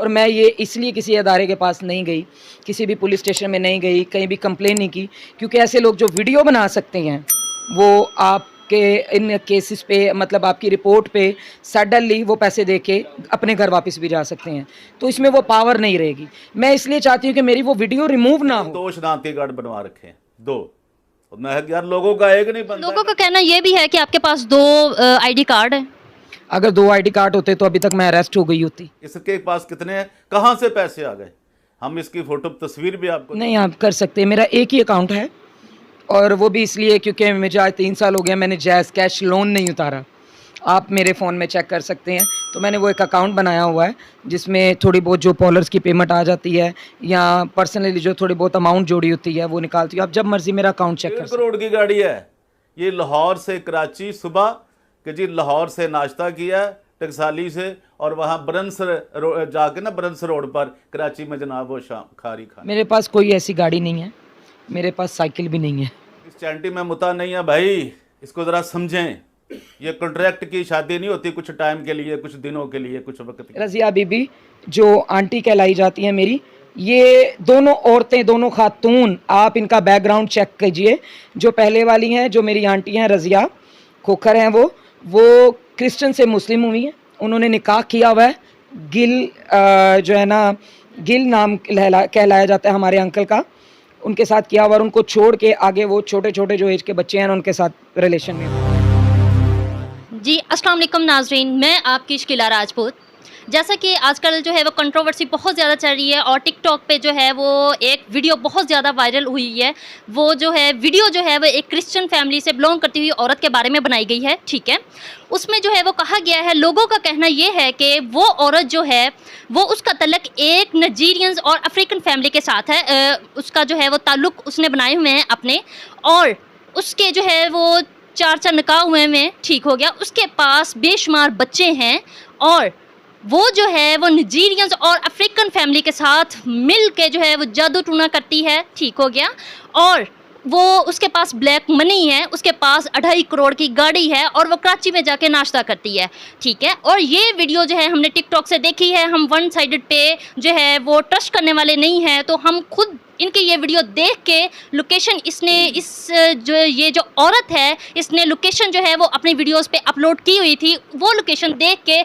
मैं ये इसलिए किसी अदारे के पास नहीं गई, किसी भी पुलिस स्टेशन में नहीं गई, कहीं भी कंप्लेन नहीं की, क्योंकि ऐसे लोग जो वीडियो बना सकते हैं वो आपके इन केसेस पे मतलब आपकी रिपोर्ट पे सडनली वो पैसे दे के अपने घर वापस भी जा सकते हैं, तो इसमें वो पावर नहीं रहेगी। मैं इसलिए चाहती हूँ कि मेरी वो वीडियो रिमूव ना हो। 2 शनाख्ती कार्ड बनवा रखे हैं, 2। मैं यार लोगों का एक नहीं बनता। लोगों का कहना ये भी है कि आपके पास 2 आईडी कार्ड है। अगर 2 आईडी कार्ड होते तो अभी तक मैं अरेस्ट हो गई होती। इसके पास कितने हैं, कहाँ से पैसे आ गए? हम इसकी फोटो तस्वीर भी आपको नहीं, आप कर सकते हैं। मेरा एक ही अकाउंट है और वो भी इसलिए क्योंकि मुझे आज 3 साल हो गया, मैंने जायज़ कैश लोन नहीं उतारा। आप मेरे फ़ोन में चेक कर सकते हैं। तो मैंने वो एक अकाउंट बनाया हुआ है जिसमें थोड़ी बहुत जो पॉलर्स की पेमेंट आ जाती है या पर्सनली जो थोड़ी बहुत अमाउंट जोड़ी होती है वो निकालती हूँ। आप जब मर्जी मेरा अकाउंट चेक कर 1.5 करोड़ की गाड़ी है ये। लाहौर से कराची सुबह कि जी लाहौर से नाश्ता किया टकसाली से और वहाँ ब्रंस जाके ना ब्रंस रोड पर कराची में जनाब वो शाम खारी खा। मेरे पास कोई ऐसी गाड़ी नहीं है, मेरे पास साइकिल भी नहीं है। इस चैंटी में मुता नहीं है भाई, इसको ज़रा समझें। ये कॉन्ट्रैक्ट की शादी नहीं होती, कुछ टाइम के लिए, कुछ दिनों के लिए, कुछ वक्त के लिए। रज़िया बीबी जो आंटी कहलाई जाती है मेरी, ये दोनों औरतें, दोनों खातून, आप इनका बैकग्राउंड चेक कीजिए। जो पहले वाली हैं, जो मेरी आंटी हैं रज़िया खोखर हैं, वो क्रिश्चियन से मुस्लिम हुई हैं। उन्होंने निकाह किया हुआ है। गिल जो है ना, गिल नाम कहलाया जाता है हमारे अंकल का, उनके साथ किया हुआ। और उनको छोड़ के आगे वो छोटे छोटे जो एज के बच्चे हैं उनके साथ रिलेशन में। जी अस्सलाम वालेकुम नाजरीन, मैं आपकी शकीला राजपूत। जैसा कि आजकल जो है वो कंट्रोवर्सी बहुत ज़्यादा चल रही है और टिकटॉक पे जो है वो एक वीडियो बहुत ज़्यादा वायरल हुई है। वो जो है वीडियो जो है वो एक क्रिश्चियन फैमिली से बिलोंग करती हुई औरत के बारे में बनाई गई है, ठीक है। उसमें जो है वो कहा गया है, लोगों का कहना ये है कि वो औरत जो है वो उसका तल्लक एक नाइजीरियंस और अफ्रीकन फैमिली के साथ है। उसका जो है वो ताल्लुक़ उसने बनाए हुए हैं अपने, और उसके जो है वो 4 निकाह हुए में ठीक हो गया। उसके पास बेशुमार बच्चे हैं और वो जो है वो नाइजीरियंस और अफ्रीकन फैमिली के साथ मिल के जो है वो जादू टूना करती है, ठीक हो गया। और वो उसके पास ब्लैक मनी है, उसके पास 2.5 करोड़ की गाड़ी है और वो कराची में जाके नाश्ता करती है, ठीक है। और ये वीडियो जो है हमने टिकटॉक से देखी है। हम वन साइडेड पे जो है वो ट्रस्ट करने वाले नहीं हैं, तो हम खुद इनकी ये वीडियो देख के लोकेशन ये जो औरत है इसने लोकेशन जो है वो अपनी वीडियोस पे अपलोड की हुई थी, वो लोकेशन देख के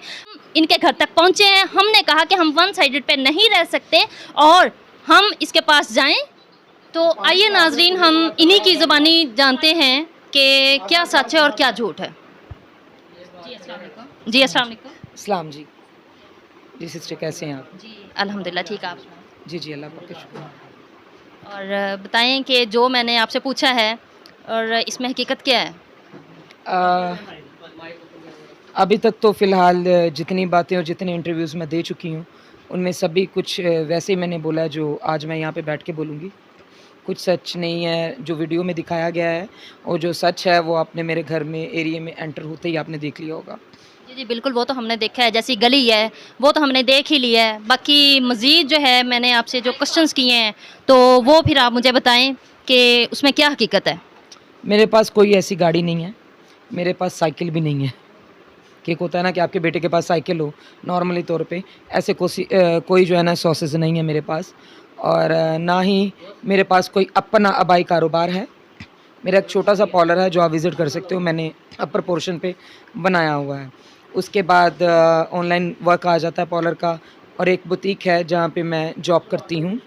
इनके घर तक पहुँचे हैं। हमने कहा कि हम वन साइडेड पे नहीं रह सकते और हम इसके पास जाएं। तो आइए नाजरीन, हम इन्हीं की ज़ुबानी जानते हैं कि क्या सच है और क्या झूठ है। जी अस्सलाम वालेकुम। जी अस्सलाम वालेकुम। इस्लाम जी। जी सिस्टर, कैसे हैं आप? जी अल्हम्दुलिल्लाह, ठीक है। आप जी जी, अल्लाह पाक का शुक्र। और बताएं कि जो मैंने आपसे पूछा है और इसमें हकीकत क्या है? अभी तक तो फ़िलहाल जितनी बातें और जितने इंटरव्यूज़ मैं दे चुकी हूँ उनमें सभी कुछ वैसे ही मैंने बोला जो आज मैं यहाँ पे बैठ के बोलूँगी। कुछ सच नहीं है जो वीडियो में दिखाया गया है, और जो सच है वो आपने मेरे घर में एरिया में एंटर होते ही आपने देख लिया होगा। जी जी बिल्कुल, वो तो हमने देखा है। जैसी गली है वो तो हमने देख ही लिया है। बाकी मज़ीद जो है मैंने आपसे जो क्वेश्चंस किए हैं तो वो फिर आप मुझे बताएं कि उसमें क्या हकीकत है। मेरे पास कोई ऐसी गाड़ी नहीं है, मेरे पास साइकिल भी नहीं है। कि एक होता है ना कि आपके बेटे के पास साइकिल हो, नॉर्मली तौर पे ऐसे कोई जो है ना सोर्सेज नहीं है मेरे पास। और ना ही मेरे पास कोई अपना आबाई कारोबार है। मेरा एक छोटा सा पार्लर है जो आप विज़िट कर सकते हो, मैंने अपर पोर्शन पे बनाया हुआ है। उसके बाद ऑनलाइन वर्क आ जाता है पार्लर का, और एक बुटीक है जहाँ पे मैं जॉब करती हूँ।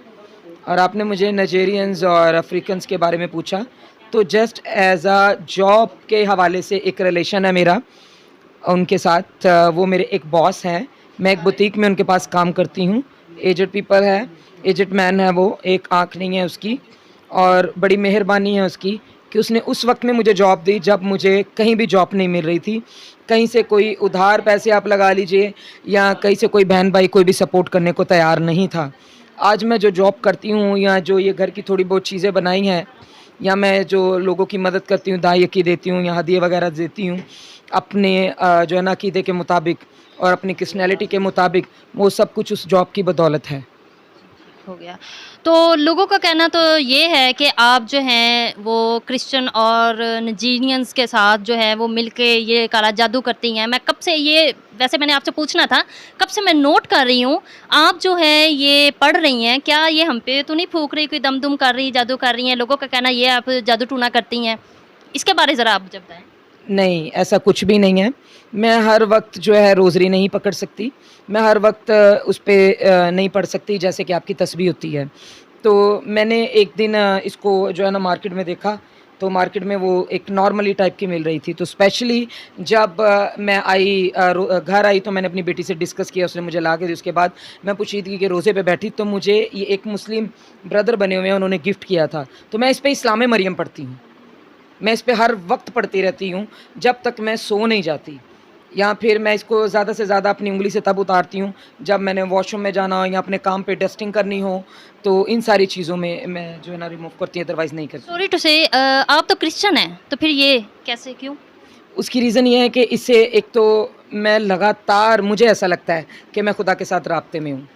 और आपने मुझे नाइजीरियंस और अफ्रीकन्स के बारे में पूछा, तो जस्ट एज़ अ जॉब के हवाले से एक रिलेशन है मेरा उनके साथ। वो मेरे एक बॉस हैं, मैं एक बुटीक में उनके पास काम करती हूँ। एजड पीपल है, एजड मैन है वो, एक आँख नहीं है उसकी, और बड़ी मेहरबानी है उसकी कि उसने उस वक्त में मुझे जॉब दी जब मुझे कहीं भी जॉब नहीं मिल रही थी। कहीं से कोई उधार पैसे आप लगा लीजिए या कहीं से कोई बहन भाई कोई भी सपोर्ट करने को तैयार नहीं था। आज मैं जो जॉब करती हूँ या जो ये घर की थोड़ी बहुत चीज़ें बनाई हैं, या मैं जो लोगों की मदद करती हूँ, दाई की देती हूँ या हदिये वगैरह देती हूँ अपने जो है ना अक़ीदे के मुताबिक और अपनी पर्सनैलिटी के मुताबिक, वो सब कुछ उस जॉब की बदौलत है। हो गया। तो लोगों का कहना तो ये है कि आप जो हैं वो क्रिश्चियन और नाइजीरियंस के साथ जो है वो मिलके ये काला जादू करती हैं। मैं कब से ये वैसे मैंने आपसे पूछना था, कब से मैं नोट कर रही हूँ, आप जो है ये पढ़ रही हैं, क्या ये हम पे तो नहीं फूँक रही, कोई दम-दुम कर रही, जादू कर रही हैं? लोगों का कहना ये आप जादू-टूना करती हैं। इसके बारे ज़रा आप मुझे बताएँ। नहीं, ऐसा कुछ भी नहीं है। मैं हर वक़्त जो है रोज़री नहीं पकड़ सकती। मैं हर वक़्त उस पे नहीं पढ़ सकती जैसे कि आपकी तस्बीह होती है। तो मैंने एक दिन इसको जो है ना मार्केट में देखा, तो मार्केट में वो एक नॉर्मली टाइप की मिल रही थी। तो स्पेशली जब मैं आई घर आई तो मैंने अपनी बेटी से डिस्कस किया, उसने मुझे ला के दी। उसके बाद मैं पूछ रही थी कि रोज़े पे बैठी तो मुझे ये एक मुस्लिम ब्रदर बने हुए हैं, उन्होंने गिफ्ट किया था। तो मैं इस पे इस्लाम मरियम पढ़ती हूँ। मैं इस पे हर वक्त पढ़ती रहती हूँ जब तक मैं सो नहीं जाती, या फिर मैं इसको ज़्यादा से ज़्यादा अपनी उंगली से तब उतारती हूँ जब मैंने वॉशरूम में जाना हो या अपने काम पे डस्टिंग करनी हो, तो इन सारी चीज़ों में मैं जो है ना रिमूव करती हूँ, अदरवाइज़ नहीं करती। सॉरी टू से आप तो क्रिश्चियन हैं, तो फिर ये कैसे, क्यों? उसकी रीज़न ये है कि इससे एक तो मैं लगातार, मुझे ऐसा लगता है कि मैं खुदा के साथ राब्ते में हूँ।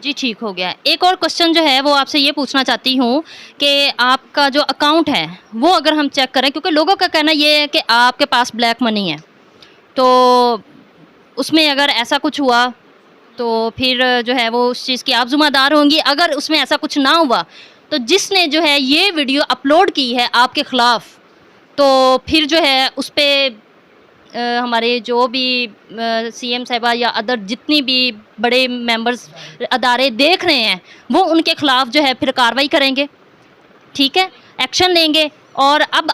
जी, ठीक हो गया। एक और क्वेश्चन जो है वो आपसे ये पूछना चाहती हूँ कि आपका जो अकाउंट है वो अगर हम चेक करें, क्योंकि लोगों का कहना ये है कि आपके पास ब्लैक मनी है, तो उसमें अगर ऐसा कुछ हुआ तो फिर जो है वो उस चीज़ की आप ज़िम्मेदार होंगी। अगर उसमें ऐसा कुछ ना हुआ तो जिसने जो है ये वीडियो अपलोड की है आपके ख़िलाफ़, तो फिर जो है उस पे हमारे जो भी सीएम साहिबा या अदर जितनी भी बड़े मेंबर्स अदारे देख रहे हैं वो उनके ख़िलाफ़ जो है फिर कार्रवाई करेंगे, ठीक है, एक्शन लेंगे। और अब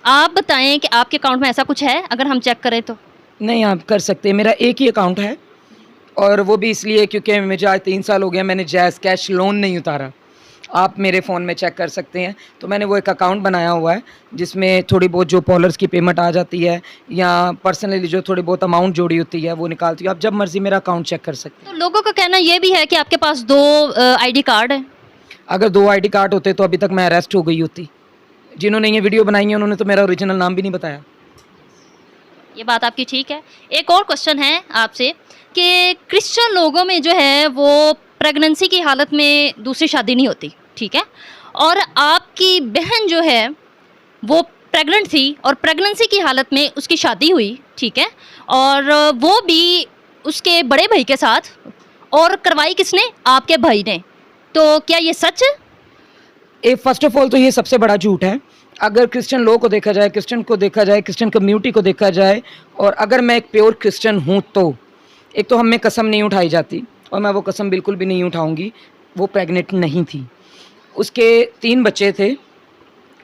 आप बताएं कि आपके अकाउंट में ऐसा कुछ है अगर हम चेक करें तो? नहीं, आप कर सकते हैं। मेरा एक ही अकाउंट है, और वो भी इसलिए क्योंकि मुझे आज 3 साल हो गया, मैंने जायज़ कैश लोन नहीं उतारा। आप मेरे फ़ोन में चेक कर सकते हैं। तो मैंने वो एक अकाउंट बनाया हुआ है जिसमें थोड़ी बहुत जो पॉलर्स की पेमेंट आ जाती है या पर्सनली जो थोड़ी बहुत अमाउंट जोड़ी होती है वो निकालती हूँ। आप जब मर्ज़ी मेरा अकाउंट चेक कर सकते हैं। तो लोगों का कहना ये भी है कि आपके पास 2 आईडी कार्ड हैं। अगर 2 आईडी कार्ड होते तो अभी तक मैं अरेस्ट हो गई होती। जिन्होंने ये वीडियो बनाई है उन्होंने तो मेरा ओरिजिनल नाम भी नहीं बताया। ये बात आपकी ठीक है। एक और क्वेश्चन है आपसे कि क्रिश्चियन लोगों में जो है वो प्रेगनेंसी की हालत में दूसरी शादी नहीं होती, ठीक है? और आपकी बहन जो है वो प्रेग्नेंट थी और प्रेगनेंसी की हालत में उसकी शादी हुई, ठीक है? और वो भी उसके बड़े भाई के साथ, और करवाई किसने? आपके भाई ने। तो क्या ये सच है? फर्स्ट ऑफ ऑल तो ये सबसे बड़ा झूठ है। अगर क्रिश्चियन लोगों को देखा जाए, क्रिश्चियन को देखा जाए, क्रिश्चियन कम्युनिटी को देखा जाए, और अगर मैं एक प्योर क्रिश्चियन हूँ तो एक तो हम में कसम नहीं उठाई जाती, और मैं वो कसम बिल्कुल भी नहीं उठाऊंगी। वो प्रेग्नेंट नहीं थी, उसके 3 बच्चे थे,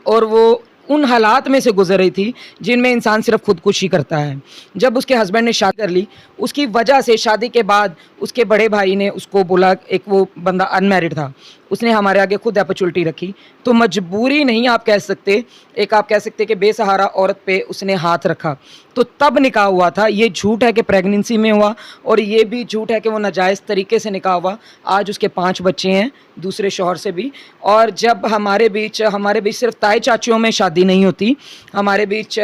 और वो उन हालात में से गुजर रही थी जिनमें इंसान सिर्फ खुदकुशी करता है। जब उसके हस्बैंड ने शादी कर ली, उसकी वजह से शादी के बाद उसके बड़े भाई ने उसको बोला, एक वो बंदा अनमैरिड था, उसने हमारे आगे खुद अपॉर्चुनिटी रखी, तो मजबूरी नहीं आप कह सकते, एक आप कह सकते कि बेसहारा औरत पे उसने हाथ रखा, तो तब निकाह हुआ था। ये झूठ है कि प्रेगनेंसी में हुआ, और ये भी झूठ है कि वो नाजायज़ तरीके से निकाह हुआ। आज उसके 5 बच्चे हैं दूसरे शौहर से भी। और जब हमारे बीच सिर्फ ताए चाचियों में शादी नहीं होती, हमारे बीच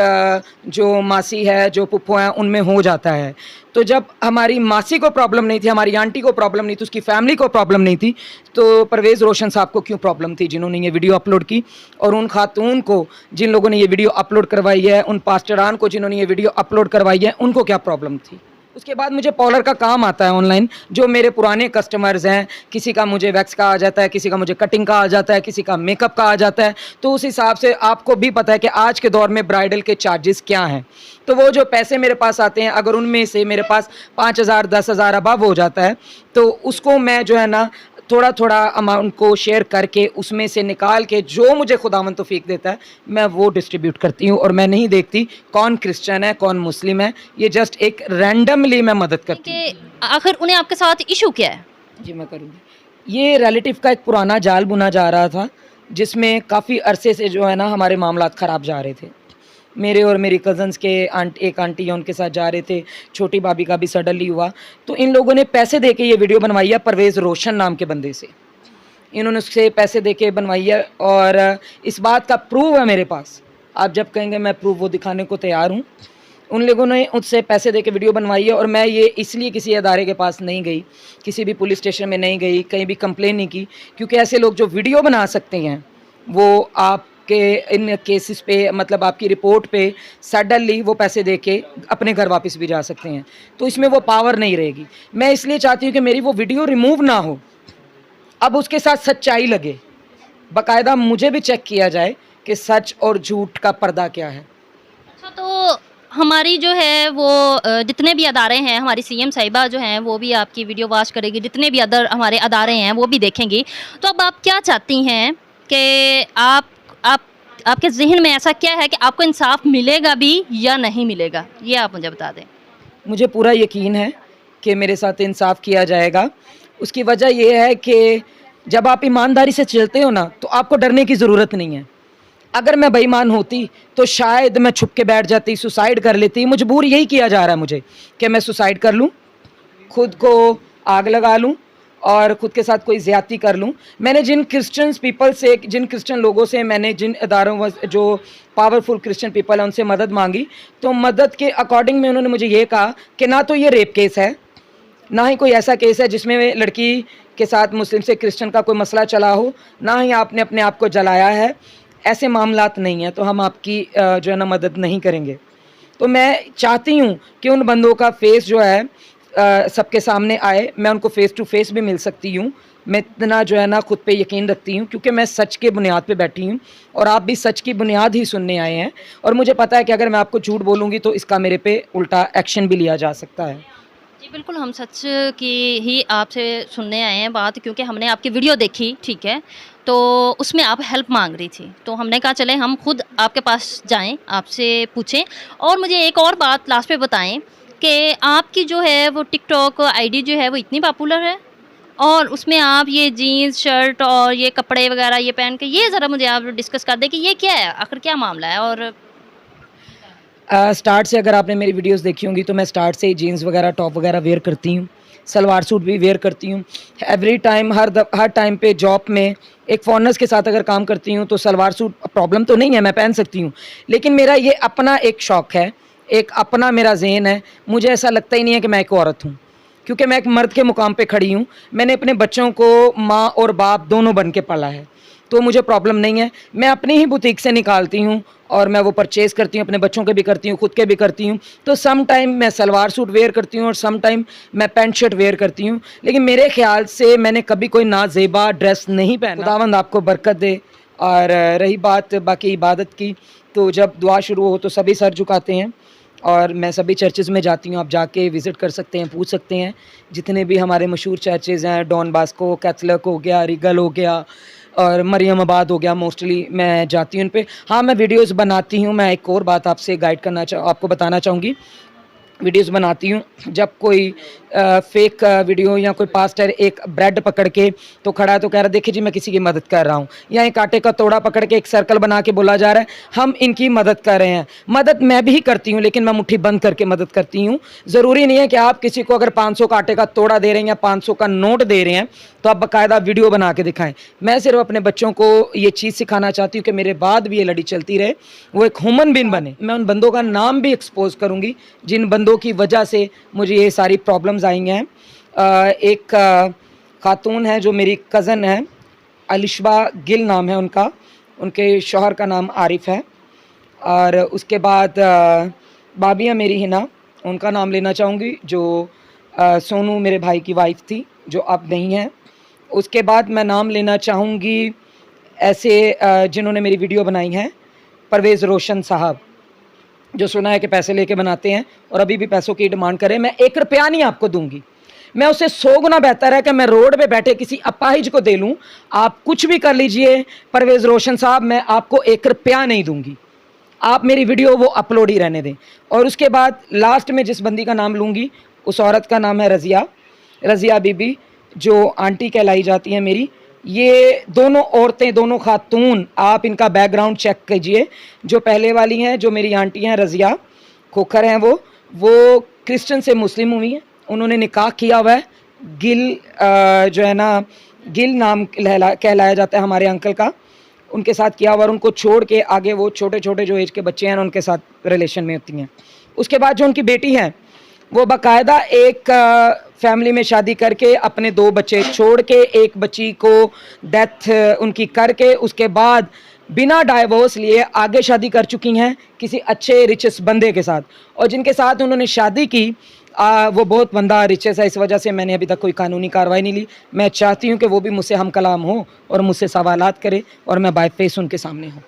जो मासी है, जो पुप्पो हैं, उनमें हो जाता है। तो जब हमारी मासी को प्रॉब्लम नहीं थी, हमारी आंटी को प्रॉब्लम नहीं थी, उसकी फैमिली को प्रॉब्लम नहीं थी, तो परवेज़ रोशन साहब को क्यों प्रॉब्लम थी जिन्होंने ये वीडियो अपलोड की? और उन खातून को जिन लोगों ने ये वीडियो अपलोड करवाई है, उन पास्टरान को जिन्होंने ये वीडियो अपलोड करवाई है, उनको क्या प्रॉब्लम थी? उसके बाद मुझे पॉलर का काम आता है ऑनलाइन, जो मेरे पुराने कस्टमर्स हैं, किसी का मुझे वैक्स का आ जाता है, किसी का मुझे कटिंग का आ जाता है, किसी का मेकअप का आ जाता है। तो उस हिसाब से आपको भी पता है कि आज के दौर में ब्राइडल के चार्जेस क्या हैं। तो वो जो पैसे मेरे पास आते हैं, अगर उनमें से मेरे पास 5,000 10,000 अबव हो जाता है, तो उसको मैं जो है ना थोड़ा थोड़ा अमाउंट को शेयर करके उसमें से निकाल के जो मुझे खुदावंद तौफीक देता है मैं वो डिस्ट्रीब्यूट करती हूँ। और मैं नहीं देखती कौन क्रिश्चियन है कौन मुस्लिम है, ये जस्ट एक रैंडमली मैं मदद करती हूँ। कि आखिर उन्हें आपके साथ इशू क्या है? जी मैं करूँगी। ये रिलेटिव का एक पुराना जाल बुना जा रहा था जिसमें काफ़ी अरसे से जो है ना हमारे मामलात ख़राब जा रहे थे। मेरे और मेरी कज़न्स के एक आंटी है, उनके साथ जा रहे थे, छोटी भाभी का भी सडनली हुआ। तो इन लोगों ने पैसे दे के ये वीडियो बनवाई है परवेज़ रोशन नाम के बंदे से। इन्होंने उससे पैसे दे के बनवाई है, और इस बात का प्रूफ है मेरे पास। आप जब कहेंगे मैं प्रूफ वो दिखाने को तैयार हूँ। उन लोगों ने उससे पैसे दे के वीडियो बनवाई है, और मैं ये इसलिए किसी अदारे के पास नहीं गई, किसी भी पुलिस स्टेशन में नहीं गई, कहीं भी कंप्लेन नहीं की, क्योंकि ऐसे लोग जो वीडियो बना सकते हैं वो आपके इन केसेस पे, मतलब आपकी रिपोर्ट पे सडनली वो पैसे दे के अपने घर वापस भी जा सकते हैं, तो इसमें वो पावर नहीं रहेगी। मैं इसलिए चाहती हूँ कि मेरी वो वीडियो रिमूव ना हो, अब उसके साथ सच्चाई लगे, बाकायदा मुझे भी चेक किया जाए कि सच और झूठ का पर्दा क्या है। अच्छा, तो हमारी जो है वो जितने भी अदारे हैं, हमारी सीएम साहिबा जो हैं वो भी आपकी वीडियो वॉच करेगी, जितने भी अदर हमारे अदारे हैं वो भी देखेंगी। तो अब आप क्या चाहती हैं कि आपके ज़हन में ऐसा क्या है कि आपको इंसाफ मिलेगा भी या नहीं मिलेगा, ये आप मुझे बता दें। मुझे पूरा यकीन है कि मेरे साथ इंसाफ किया जाएगा। उसकी वजह यह है कि जब आप ईमानदारी से चलते हो ना, तो आपको डरने की ज़रूरत नहीं है। अगर मैं बेईमान होती तो शायद मैं छुप के बैठ जाती, सुसाइड कर लेती। मजबूर यही किया जा रहा है मुझे कि मैं सुसाइड कर लूँ, खुद को आग लगा लूँ और ख़ुद के साथ कोई ज़्यादती कर लूँ। मैंने जिन क्रिश्चियन लोगों से, मैंने जिन इदारों, जो पावरफुल क्रिश्चियन पीपल हैं, उनसे मदद मांगी, तो मदद के अकॉर्डिंग में उन्होंने मुझे ये कहा कि ना तो ये रेप केस है, ना ही कोई ऐसा केस है जिसमें लड़की के साथ मुस्लिम से क्रिश्चियन का कोई मसला चला हो, ना ही आपने अपने आप को जलाया है, ऐसे मामलात नहीं हैं, तो हम आपकी जो है ना मदद नहीं करेंगे। तो मैं चाहती हूँ कि उन बंदों का फेस जो है सबके सामने आए, मैं उनको फेस टू फेस भी मिल सकती हूँ। मैं इतना जो है ना खुद पे यकीन रखती हूँ, क्योंकि मैं सच के बुनियाद पे बैठी हूँ और आप भी सच की बुनियाद ही सुनने आए हैं, और मुझे पता है कि अगर मैं आपको झूठ बोलूँगी तो इसका मेरे पे उल्टा एक्शन भी लिया जा सकता है। जी बिल्कुल, हम सच की ही आपसे सुनने आए हैं बात, क्योंकि हमने आपकी वीडियो देखी, ठीक है, तो उसमें आप हेल्प मांग रही थी, तो हमने कहा चले हम खुद आपके पास जाएं, आपसे पूछें। और मुझे एक और बात लास्ट पे बताएं कि आपकी जो है वो टिकटॉक आईडी जो है वो इतनी पॉपुलर है, और उसमें आप ये जीन्स शर्ट और ये कपड़े वगैरह ये पहन के, ये ज़रा मुझे आप डिस्कस कर दें कि ये क्या है, आखिर क्या मामला है। और स्टार्ट से अगर आपने मेरी वीडियोस देखी होंगी तो मैं स्टार्ट से ही जीन्स वगैरह, टॉप वगैरह वेयर करती हूँ, सलवार सूट भी वेयर करती हूँ एवरी टाइम, हर टाइम पे। जॉब में एक फॉरेनर्स के साथ अगर काम करती हूँ तो सलवार सूट प्रॉब्लम तो नहीं है, मैं पहन सकती हूँ, लेकिन मेरा ये अपना एक शौक़ है, एक अपना मेरा ज़हन है। मुझे ऐसा लगता ही नहीं है कि मैं एक औरत हूँ, क्योंकि मैं एक मर्द के मुकाम पे खड़ी हूँ। मैंने अपने बच्चों को माँ और बाप दोनों बन के पाला है, तो मुझे प्रॉब्लम नहीं है। मैं अपनी ही बुटीक से निकालती हूँ और मैं वो परचेज़ करती हूँ, अपने बच्चों के भी करती हूँ, खुद के भी करती हूँ। तो सम टाइम मैं सलवार सूट वेयर करती हूँ और सम टाइम मैं पैंट शर्ट वेयर करती हूँ, लेकिन मेरे ख्याल से मैंने कभी कोई नाजेबा ड्रेस नहीं पहना। खुदावंद आपको बरकत दे। और रही बात बाकी इबादत की, तो जब दुआ शुरू हो तो सभी सर झुकाते हैं, और मैं सभी चर्चेज़ में जाती हूँ। आप जाके विज़िट कर सकते हैं, पूछ सकते हैं, जितने भी हमारे मशहूर चर्चेज़ हैं, डॉन बास्को, कैथलिक हो गया, रिगल हो गया और मरियम आबाद हो गया, मोस्टली मैं जाती हूँ उन पे। हाँ, मैं वीडियोस बनाती हूँ। मैं एक और बात आपसे आपको बताना चाहूँगी, वीडियोस बनाती हूँ। जब कोई फेक वीडियो या कोई पास्टर एक ब्रेड पकड़ के तो खड़ा है तो कह रहा है देखिए जी मैं किसी की मदद कर रहा हूँ, या एक आटे का तोड़ा पकड़ के एक सर्कल बना के बोला जा रहा है हम इनकी मदद कर रहे हैं। मदद मैं भी करती हूँ, लेकिन मैं मुट्ठी बंद करके मदद करती हूँ। ज़रूरी नहीं है कि आप किसी को अगर 500 का आटे का तोड़ा दे रहे हैं या 500 का नोट दे रहे हैं तो आप बाकायदा वीडियो बना के दिखाएं। मैं सिर्फ अपने बच्चों को ये चीज़ सिखाना चाहती हूँ कि मेरे बाद भी ये लड़ी चलती रहे, वो एक ह्यूमन बीइंग बने। मैं उन बंदों का नाम भी एक्सपोज करूँगी जिन बंदों की वजह से मुझे ये सारी प्रॉब्लम्स आई हैं। एक खातून है जो मेरी कज़न है, अलिशबा गिल नाम है उनका, उनके शौहर का नाम आरिफ है। और उसके बाद बाबिया मेरी हिना, उनका नाम लेना चाहूँगी, जो सोनू मेरे भाई की वाइफ थी जो अब नहीं है। उसके बाद मैं नाम लेना चाहूँगी ऐसे जिन्होंने मेरी वीडियो बनाई है, परवेज़ रोशन साहब, जो सुना है कि पैसे लेके बनाते हैं और अभी भी पैसों की डिमांड करें। मैं 1 रुपया नहीं आपको दूंगी, मैं उससे 100 गुना बेहतर है कि मैं रोड पे बैठे किसी अपाहिज को दे लूँ। आप कुछ भी कर लीजिए परवेज़ रोशन साहब, मैं आपको 1 रुपया नहीं दूंगी। आप मेरी वीडियो वो अपलोड ही रहने दें। और उसके बाद लास्ट में जिस बंदी का नाम लूँगी उस औरत का नाम है रज़िया बीबी, जो आंटी कहलाई जाती है मेरी। ये दोनों औरतें, दोनों खातून, आप इनका बैकग्राउंड चेक कीजिए। जो पहले वाली हैं, जो मेरी आंटी हैं रज़िया खोखर हैं, वो क्रिश्चियन से मुस्लिम हुई हैं। उन्होंने निकाह किया हुआ है, गिल जो है ना, गिल नाम कहलाया जाता है हमारे अंकल का, उनके साथ किया हुआ। और उनको छोड़ के आगे वो छोटे छोटे जो एज के बच्चे हैं उनके साथ रिलेशन में होती हैं। उसके बाद जो उनकी बेटी है वो बाकायदा एक फैमिली में शादी करके अपने 2 बच्चे छोड़ के एक बच्ची को डेथ उनकी करके उसके बाद बिना डाइवोर्स लिए आगे शादी कर चुकी हैं किसी अच्छे रिचेस बंदे के साथ, और जिनके साथ उन्होंने शादी की वो बहुत बंदा रिचेस है। इस वजह से मैंने अभी तक कोई कानूनी कार्रवाई नहीं ली। मैं चाहती हूँ कि वो भी मुझसे हम कलाम हो और मुझसे सवालात करे और मैं बाय फेस उनके सामने हूँ।